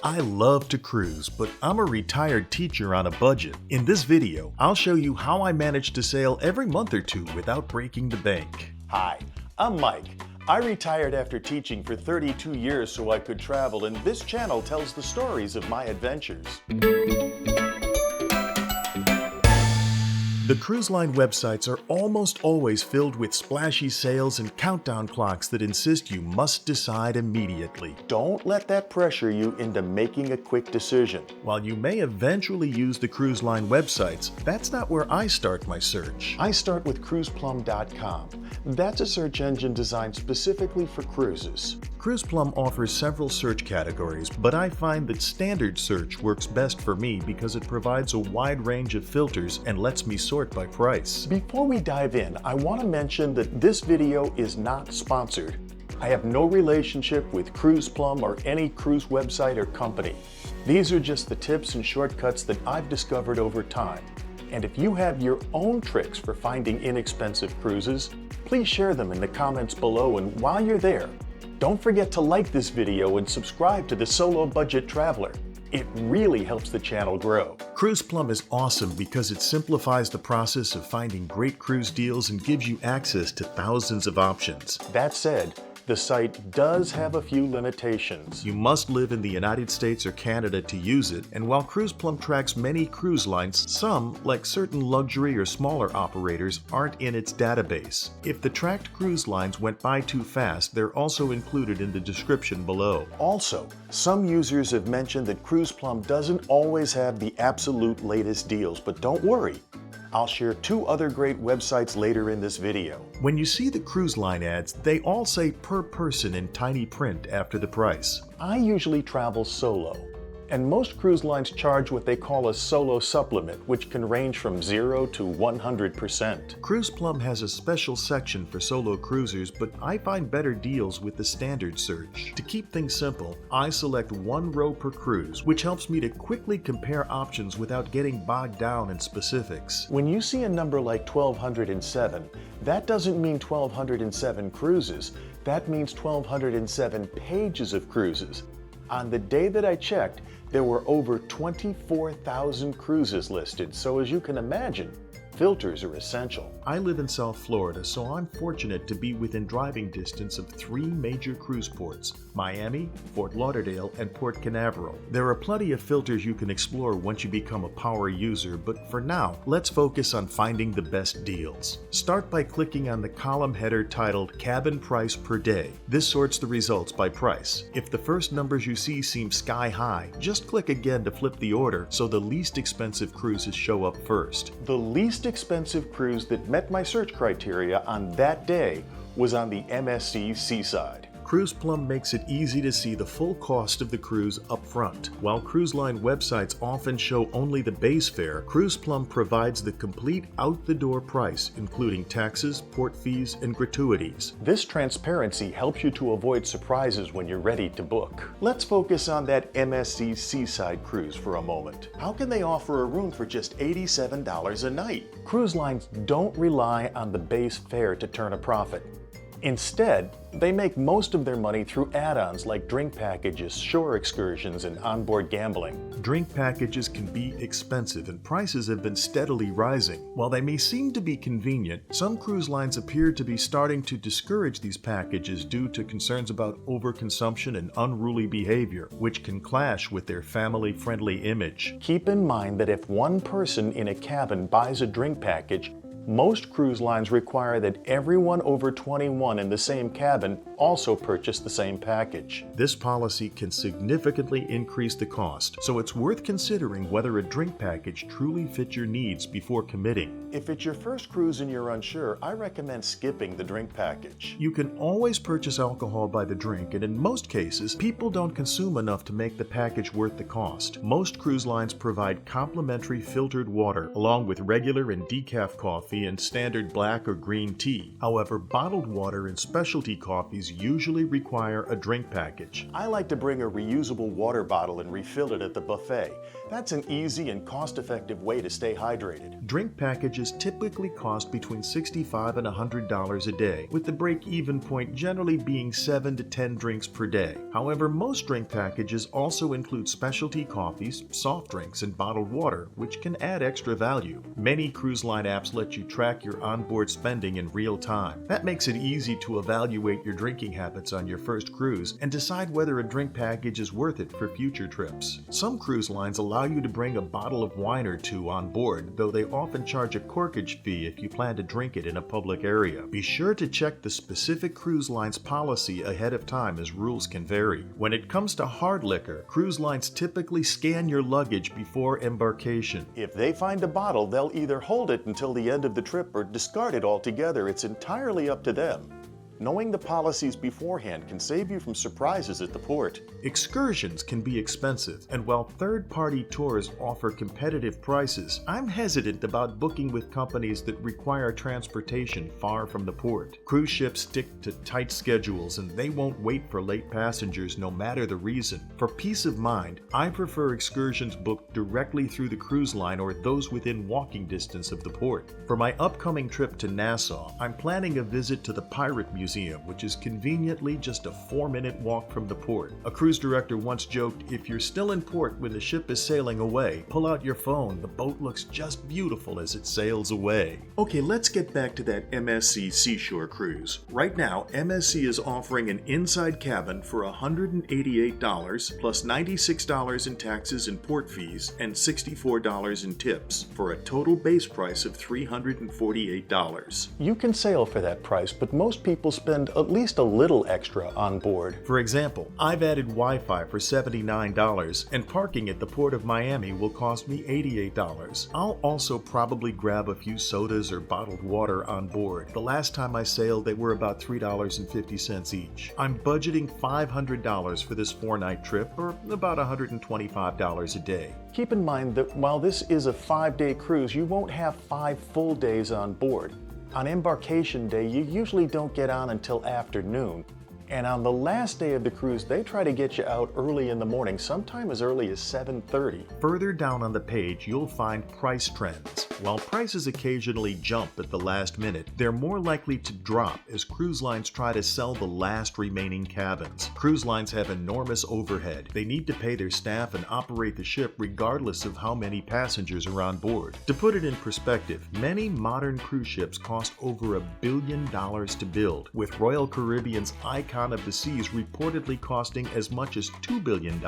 I love to cruise, but I'm a retired teacher on a budget. In this video, I'll show you how I manage to sail every month or two without breaking the bank. Hi, I'm Mike. I retired after teaching for 32 years so I could travel, and this channel tells the stories of my adventures. The cruise line websites are almost always filled with splashy sails and countdown clocks that insist you must decide immediately. Don't let that pressure you into making a quick decision. While you may eventually use the cruise line websites, that's not where I start my search. I start with cruiseplum.com. That's a search engine designed specifically for cruises. Cruiseplum offers several search categories, but I find that standard search works best for me because it provides a wide range of filters and lets me sort by price. Before we dive in, I want to mention that this video is not sponsored. I have no relationship with Cruiseplum or any cruise website or company. These are just the tips and shortcuts that I've discovered over time. And if you have your own tricks for finding inexpensive cruises, please share them in the comments below, and while you're there, don't forget to like this video and subscribe to the Solo Budget Traveler. It really helps the channel grow. Cruiseplum is awesome because it simplifies the process of finding great cruise deals and gives you access to thousands of options. That said, the site does have a few limitations. You must live in the United States or Canada to use it, and while Cruiseplum tracks many cruise lines, some, like certain luxury or smaller operators, aren't in its database. If the tracked cruise lines went by too fast, they're also included in the description below. Also, some users have mentioned that Cruiseplum doesn't always have the absolute latest deals, but don't worry. I'll share two other great websites later in this video. When you see the cruise line ads, they all say per person in tiny print after the price. I usually travel solo, and most cruise lines charge what they call a solo supplement, which can range from 0 to 100%. Cruiseplum has a special section for solo cruisers, but I find better deals with the standard search. To keep things simple, I select one row per cruise, which helps me to quickly compare options without getting bogged down in specifics. When you see a number like 1207, that doesn't mean 1207 cruises. That means 1207 pages of cruises. On the day that I checked, there were over 24,000 cruises listed, so as you can imagine, filters are essential. I live in South Florida, so I'm fortunate to be within driving distance of 3 major cruise ports: Miami, Fort Lauderdale, and Port Canaveral. There are plenty of filters you can explore once you become a power user, but for now, let's focus on finding the best deals. Start by clicking on the column header titled Cabin Price Per Day. This sorts the results by price. If the first numbers you see seem sky high, just click again to flip the order so the least expensive cruises show up first. The least expensive cruise that met my search criteria on that day was on the MSC Seaside. Cruiseplum makes it easy to see the full cost of the cruise up front. While cruise line websites often show only the base fare, Cruiseplum provides the complete out-the-door price, including taxes, port fees, and gratuities. This transparency helps you to avoid surprises when you're ready to book. Let's focus on that MSC Seaside cruise for a moment. How can they offer a room for just $87 a night? Cruise lines don't rely on the base fare to turn a profit. Instead, they make most of their money through add-ons like drink packages, shore excursions, and onboard gambling. Drink packages can be expensive, and prices have been steadily rising. While they may seem to be convenient, some cruise lines appear to be starting to discourage these packages due to concerns about overconsumption and unruly behavior, which can clash with their family-friendly image. Keep in mind that if one person in a cabin buys a drink package, most cruise lines require that everyone over 21 in the same cabin also purchase the same package. This policy can significantly increase the cost, so it's worth considering whether a drink package truly fits your needs before committing. If it's your first cruise and you're unsure, I recommend skipping the drink package. You can always purchase alcohol by the drink, and in most cases, people don't consume enough to make the package worth the cost. Most cruise lines provide complimentary filtered water, along with regular and decaf coffee and standard black or green tea. However, bottled water and specialty coffees companies usually require a drink package. I like to bring a reusable water bottle and refill it at the buffet. That's an easy and cost-effective way to stay hydrated. Drink packages typically cost between $65 and $100 a day, with the break-even point generally being 7 to 10 drinks per day. However, most drink packages also include specialty coffees, soft drinks, and bottled water, which can add extra value. Many cruise line apps let you track your onboard spending in real time. That makes it easy to evaluate your drinking habits on your first cruise and decide whether a drink package is worth it for future trips. Some cruise lines allow you to bring a bottle of wine or two on board, though they often charge a corkage fee if you plan to drink it in a public area. Be sure to check the specific cruise line's policy ahead of time, as rules can vary. When it comes to hard liquor, cruise lines typically scan your luggage before embarkation. If they find a bottle, they'll either hold it until the end of the trip or discard it altogether. It's entirely up to them. Knowing the policies beforehand can save you from surprises at the port. Excursions can be expensive, and while third-party tours offer competitive prices, I'm hesitant about booking with companies that require transportation far from the port. Cruise ships stick to tight schedules, and they won't wait for late passengers no matter the reason. For peace of mind, I prefer excursions booked directly through the cruise line or those within walking distance of the port. For my upcoming trip to Nassau, I'm planning a visit to the Pirate Museum, which is conveniently just a 4-minute walk from the port. A cruise director once joked, if you're still in port when the ship is sailing away, pull out your phone. The boat looks just beautiful as it sails away. Okay, let's get back to that MSC Seashore cruise. Right now, MSC is offering an inside cabin for $188 plus $96 in taxes and port fees and $64 in tips for a total base price of $348. You can sail for that price, but most people spend at least a little extra on board. For example, I've added Wi-Fi for $79, and parking at the Port of Miami will cost me $88. I'll also probably grab a few sodas or bottled water on board. The last time I sailed, they were about $3.50 each. I'm budgeting $500 for this 4-night trip, or about $125 a day. Keep in mind that while this is a 5-day cruise, you won't have 5 full days on board. On embarkation day, you usually don't get on until afternoon. And on the last day of the cruise, they try to get you out early in the morning, sometime as early as 7:30. Further down on the page, you'll find price trends. While prices occasionally jump at the last minute, they're more likely to drop as cruise lines try to sell the last remaining cabins. Cruise lines have enormous overhead. They need to pay their staff and operate the ship regardless of how many passengers are on board. To put it in perspective, many modern cruise ships cost over $1 billion to build, with Royal Caribbean's Icon of the Seas reportedly costing as much as $2 billion.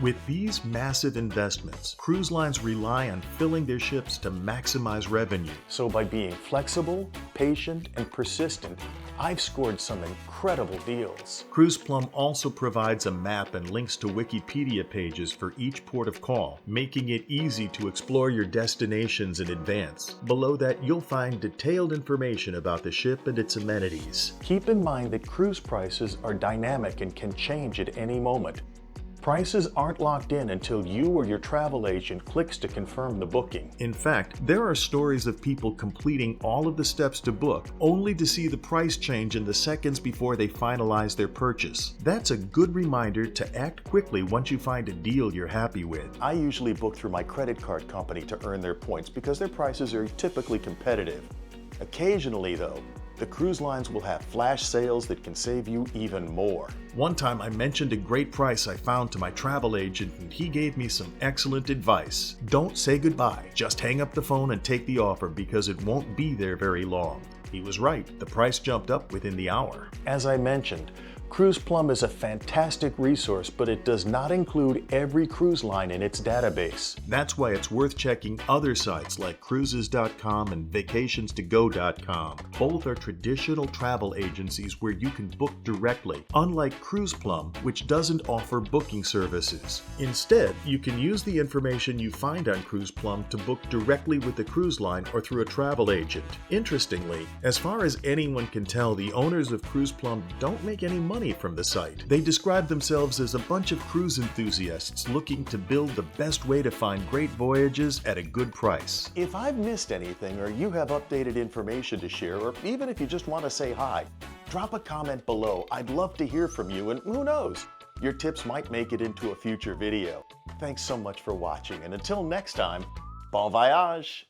With these massive investments, cruise lines rely on filling their ships to maximize revenue. So by being flexible, patient, and persistent, I've scored some incredible deals. cruiseplum also provides a map and links to Wikipedia pages for each port of call, making it easy to explore your destinations in advance. Below that, you'll find detailed information about the ship and its amenities. Keep in mind that cruise prices are dynamic and can change at any moment. Prices aren't locked in until you or your travel agent clicks to confirm the booking. In fact, there are stories of people completing all of the steps to book, only to see the price change in the seconds before they finalize their purchase. That's a good reminder to act quickly once you find a deal you're happy with. I usually book through my credit card company to earn their points because their prices are typically competitive. Occasionally, though, the cruise lines will have flash sales that can save you even more. One time I mentioned a great price I found to my travel agent, and he gave me some excellent advice. Don't say goodbye. Just hang up the phone and take the offer because it won't be there very long. He was right. The price jumped up within the hour. As I mentioned, cruiseplum is a fantastic resource, but it does not include every cruise line in its database. That's why it's worth checking other sites like cruises.com and vacations2go.com. Both are traditional travel agencies where you can book directly, unlike cruiseplum, which doesn't offer booking services. Instead, you can use the information you find on cruiseplum to book directly with the cruise line or through a travel agent. Interestingly, as far as anyone can tell, the owners of cruiseplum don't make any money from the site. They describe themselves as a bunch of cruise enthusiasts looking to build the best way to find great voyages at a good price. If I've missed anything or you have updated information to share, or even if you just want to say hi, Drop a comment below. I'd love to hear from you, and who knows, your tips might make it into a future video. Thanks so much for watching, and until next time, bon voyage!